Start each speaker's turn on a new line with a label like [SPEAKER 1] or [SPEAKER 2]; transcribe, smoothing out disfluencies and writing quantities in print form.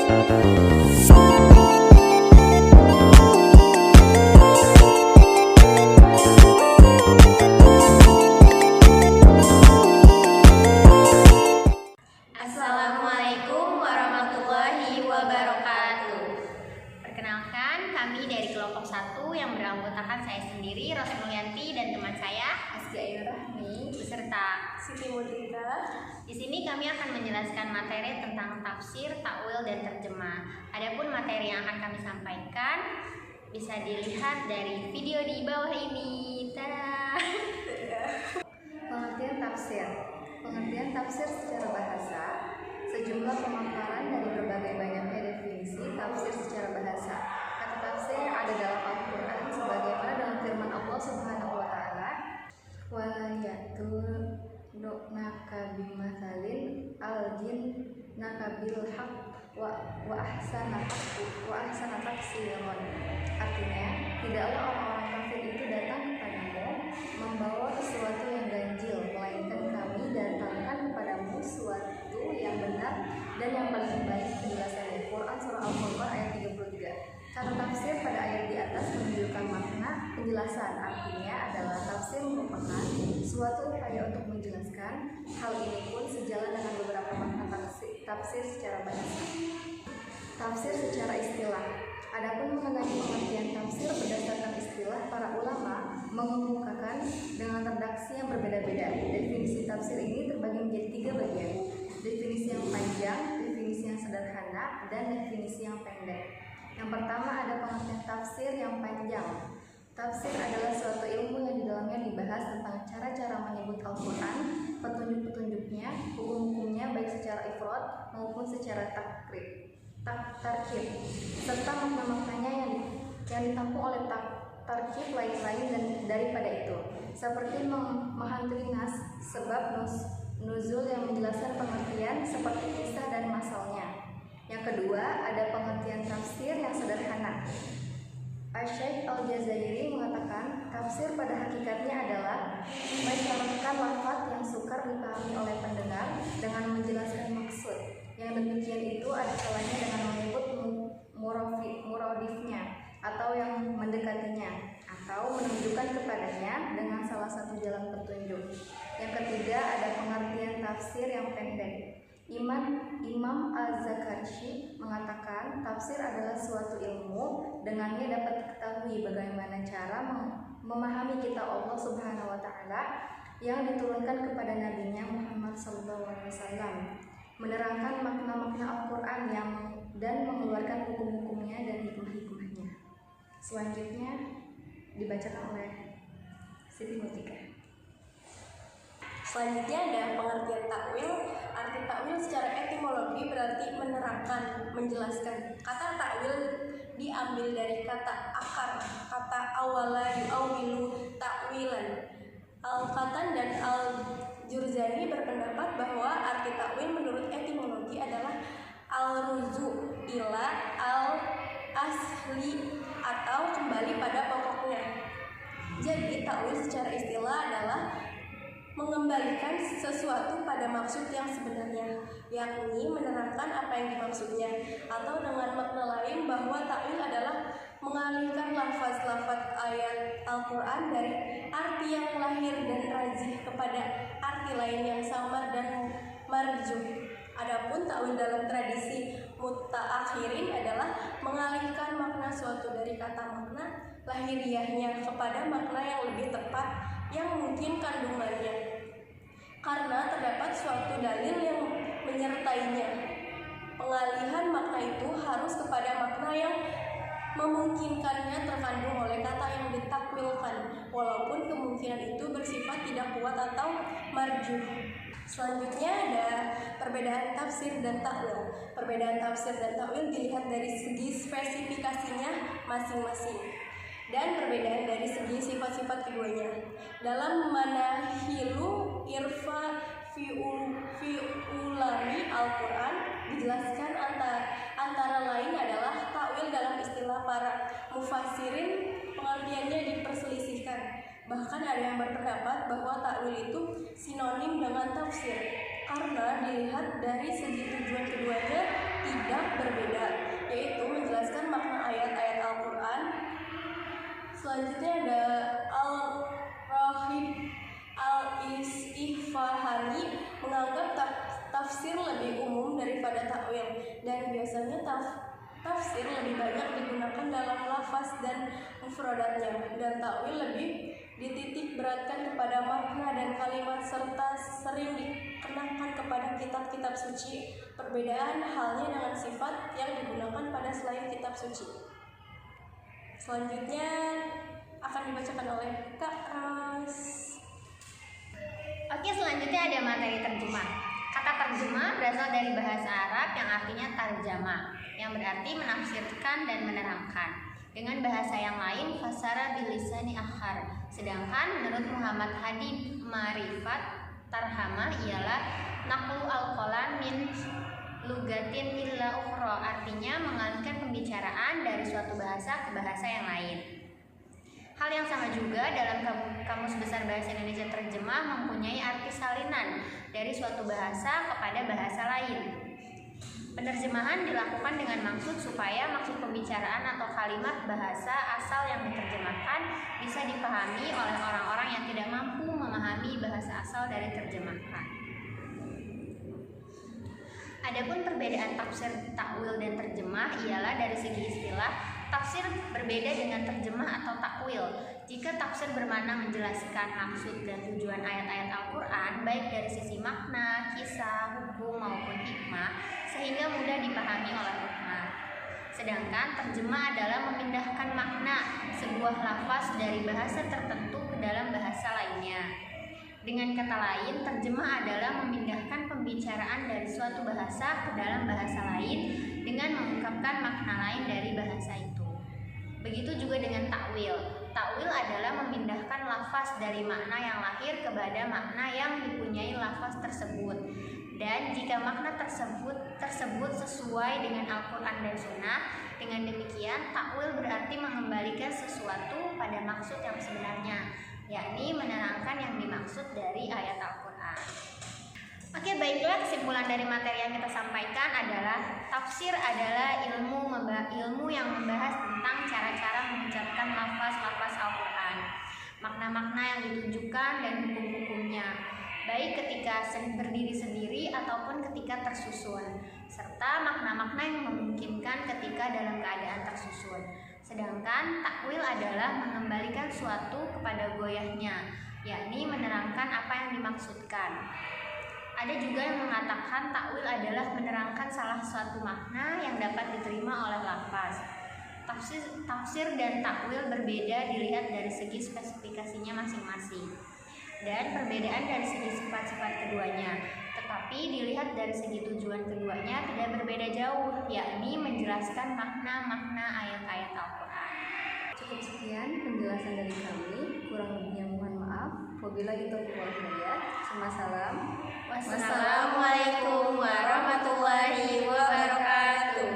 [SPEAKER 1] Assalamualaikum warahmatullahi wabarakatuh. Perkenalkan, kami dari kelompok 1 yang beranggotakan saya sendiri, Rosmulyanti, dan teman saya
[SPEAKER 2] Askia Ayu Rahmi
[SPEAKER 1] beserta
[SPEAKER 2] Siti Mudrika.
[SPEAKER 1] Di sini kami akan menjelaskan materi tentang tafsir, takwil, dan terjemah. Adapun materi yang akan kami sampaikan bisa dilihat dari video di bawah ini. Tada!
[SPEAKER 2] Pengertian tafsir. Pengertian tafsir secara bahasa, sejumlah pemaparan dari berbagai banyaknya definisi tafsir secara bahasa. Kata tafsir ada dalam Al-Quran sebagaimana dalam firman Allah Subhanahu wa Ta'ala, "Wala ya'tunaka bimatsalin al-jin nakabil haq wa ahsana tafsiran." Artinya, tidaklah orang-orang kafir itu datang kepadamu membawa sesuatu yang ganjil, melainkan kami datangkan kepadamu sesuatu yang benar dan yang paling baik penjelasannya. Quran Surah Al-Furqan ayat 33. Kata tafsir pada ayat di atas menunjukkan makna penjelasan, artinya adalah tafsir merupakan suatu upaya untuk menjelaskan. Hal ini pun sejalan dengan beberapa makna tafsir secara bahasa. Tafsir secara istilah. Adapun mengenai pengertian tafsir berdasarkan istilah, para ulama mengemukakan dengan redaksi yang berbeda-beda. Definisi tafsir ini terbagi menjadi 3 bagian: definisi yang panjang, definisi yang sederhana, dan definisi yang pendek. Yang pertama ada pengertian tafsir yang panjang. Tafsir adalah suatu ilmu yang di dalamnya dibahas tentang cara-cara menyebut Al-Quran, petunjuk-petunjuknya, hukum-hukumnya baik secara ifrad maupun secara tarkib, serta makna-maknanya yang ditampung oleh tarkib lain-lain dan daripada itu, seperti memahami nas, sebab nuzul yang menjelaskan pengertian seperti kisah dan masalahnya. Yang kedua, ada pengertian tafsir yang sederhana. Asy-Syaikh Al-Jazairi mengatakan, tafsir pada hakikatnya adalah mensyaratkan lafaz yang sukar dipahami oleh pendengar dengan menjelaskan maksud. Yang demikian itu ada kalanya dengan menyebut muradifnya atau yang mendekatinya, atau menunjukkan kepadanya dengan salah satu jalan petunjuk. Yang ketiga, ada pengertian tafsir yang pendek. Imam Az-Zakarshi mengatakan tafsir adalah suatu ilmu, dengannya dapat diketahui bagaimana cara memahami kitab Allah Subhanahu wa Ta'ala yang diturunkan kepada nabinya Muhammad SAW, menerangkan makna-makna Al-Quran dan mengeluarkan hukum-hukumnya dan hikmah-hikmahnya. Selanjutnya dibacakan oleh Siti Mudrika.
[SPEAKER 3] Selanjutnya ada pengertian takwil. Arti takwil secara etimologi berarti menerangkan, menjelaskan. Kata takwil diambil dari kata akar, kata awala yu'awilu takwilan. Al-Qatan dan Al-Jurzani berpendapat bahwa arti takwil menurut etimologi adalah al-ruju ila al-asli atau kembali pada pokoknya. Jadi takwil secara istilah adalah mengembalikan sesuatu pada maksud yang sebenarnya, yakni menerangkan apa yang dimaksudnya, atau dengan makna lain bahwa takwil adalah mengalihkan lafaz-lafaz ayat Al-Quran dari arti yang lahir dan rajih kepada arti lain yang samar dan marjuh. Adapun takwil dalam tradisi mutaakhirin adalah mengalihkan makna suatu dari kata makna lahiriahnya kepada makna yang lebih tepat yang mungkin kandungannya, karena terdapat suatu dalil yang menyertainya. Pengalihan makna itu harus kepada makna yang memungkinkannya terkandung oleh kata yang ditakwilkan, walaupun kemungkinan itu bersifat tidak kuat atau marjuh. Selanjutnya ada perbedaan tafsir dan takwil. Perbedaan tafsir dan takwil dilihat dari segi spesifikasinya masing-masing dan perbedaan dari segi sifat-sifat keduanya. Dalam Manahilu Irfa fi ulami Al-Quran dijelaskan antara lain adalah takwil dalam istilah para mufassirin pengertiannya diperselisihkan. Bahkan ada yang berpendapat bahwa takwil itu sinonim dengan tafsir karena dilihat dari segi tujuan keduanya tidak berbeda. Selanjutnya ada Al-Rahib Al-Isfahani menganggap tafsir lebih umum daripada takwil, dan biasanya tafsir lebih banyak digunakan dalam lafaz dan mufradatnya, dan takwil lebih dititik beratkan kepada makna dan kalimat serta sering dikenakan kepada kitab-kitab suci. Perbedaan halnya dengan sifat yang digunakan pada selain kitab suci. Selanjutnya akan dibacakan oleh Kak Ras.
[SPEAKER 1] Oke, selanjutnya ada materi terjemah. Kata terjemah berasal dari bahasa Arab yang artinya tarjama, yang berarti menafsirkan dan menerangkan. Dengan bahasa yang lain, fasara bilisani akhar. Sedangkan menurut Muhammad Hadi Marifat, tarhama ialah naqlu al-qalam min lugatin illa ukhra, artinya mengalihkan pembicaraan dari suatu bahasa ke bahasa yang lain. Hal yang sama juga dalam Kamus Besar Bahasa Indonesia Terjemah mempunyai arti salinan dari suatu bahasa kepada bahasa lain. Penerjemahan dilakukan dengan maksud supaya maksud pembicaraan atau kalimat bahasa asal yang diterjemahkan bisa dipahami oleh orang-orang yang tidak mampu memahami bahasa asal dari terjemahan. Adapun perbedaan tafsir, takwil, dan terjemah ialah dari segi istilah. Tafsir berbeda dengan terjemah atau takwil. Jika tafsir bermakna menjelaskan maksud dan tujuan ayat-ayat Al-Quran, baik dari sisi makna, kisah, hukum, maupun hikmah, sehingga mudah dipahami oleh umat. Sedangkan terjemah adalah memindahkan makna sebuah lafaz dari bahasa tertentu ke dalam bahasa lainnya. Dengan kata lain, terjemah adalah memindahkan pembicaraan dari suatu bahasa ke dalam bahasa lain dengan mengungkapkan makna lain dari bahasa itu. Begitu juga dengan takwil. Takwil adalah memindahkan lafaz dari makna yang lahir kepada makna yang dipunyai lafaz tersebut. Dan jika makna tersebut sesuai dengan Al-Quran dan Sunnah, dengan demikian takwil berarti mengembalikan sesuatu pada maksud yang sebenarnya, yakni menerangkan yang dimaksud dari ayat Al-Quran. Oke, baiklah, kesimpulan dari materi yang kita sampaikan adalah tafsir adalah ilmu yang membahas tentang cara-cara mengucapkan lafaz-lafaz Al-Quran, makna-makna yang ditunjukkan dan hukum-hukumnya, baik ketika berdiri sendiri ataupun ketika tersusun, serta makna-makna yang memungkinkan ketika dalam keadaan tersusun. Sedangkan takwil adalah mengembalikan suatu kepada goyahnya, yakni menerangkan apa yang dimaksudkan. Ada juga yang mengatakan takwil adalah menerangkan salah satu makna yang dapat diterima oleh lafaz. Tafsir dan takwil berbeda dilihat dari segi spesifikasinya masing-masing, dan perbedaan dari segi sifat-sifat keduanya. Tetapi dilihat dari segi tujuan keduanya tidak berbeda jauh, yakni menjelaskan makna-makna ayat-ayat Al-Quran.
[SPEAKER 2] Cukup sekian penjelasan dari kami, kurang lebihnya mohon maaf. Wabillahi taufiq wal hidayah.
[SPEAKER 1] Wassalamualaikum warahmatullahi wabarakatuh.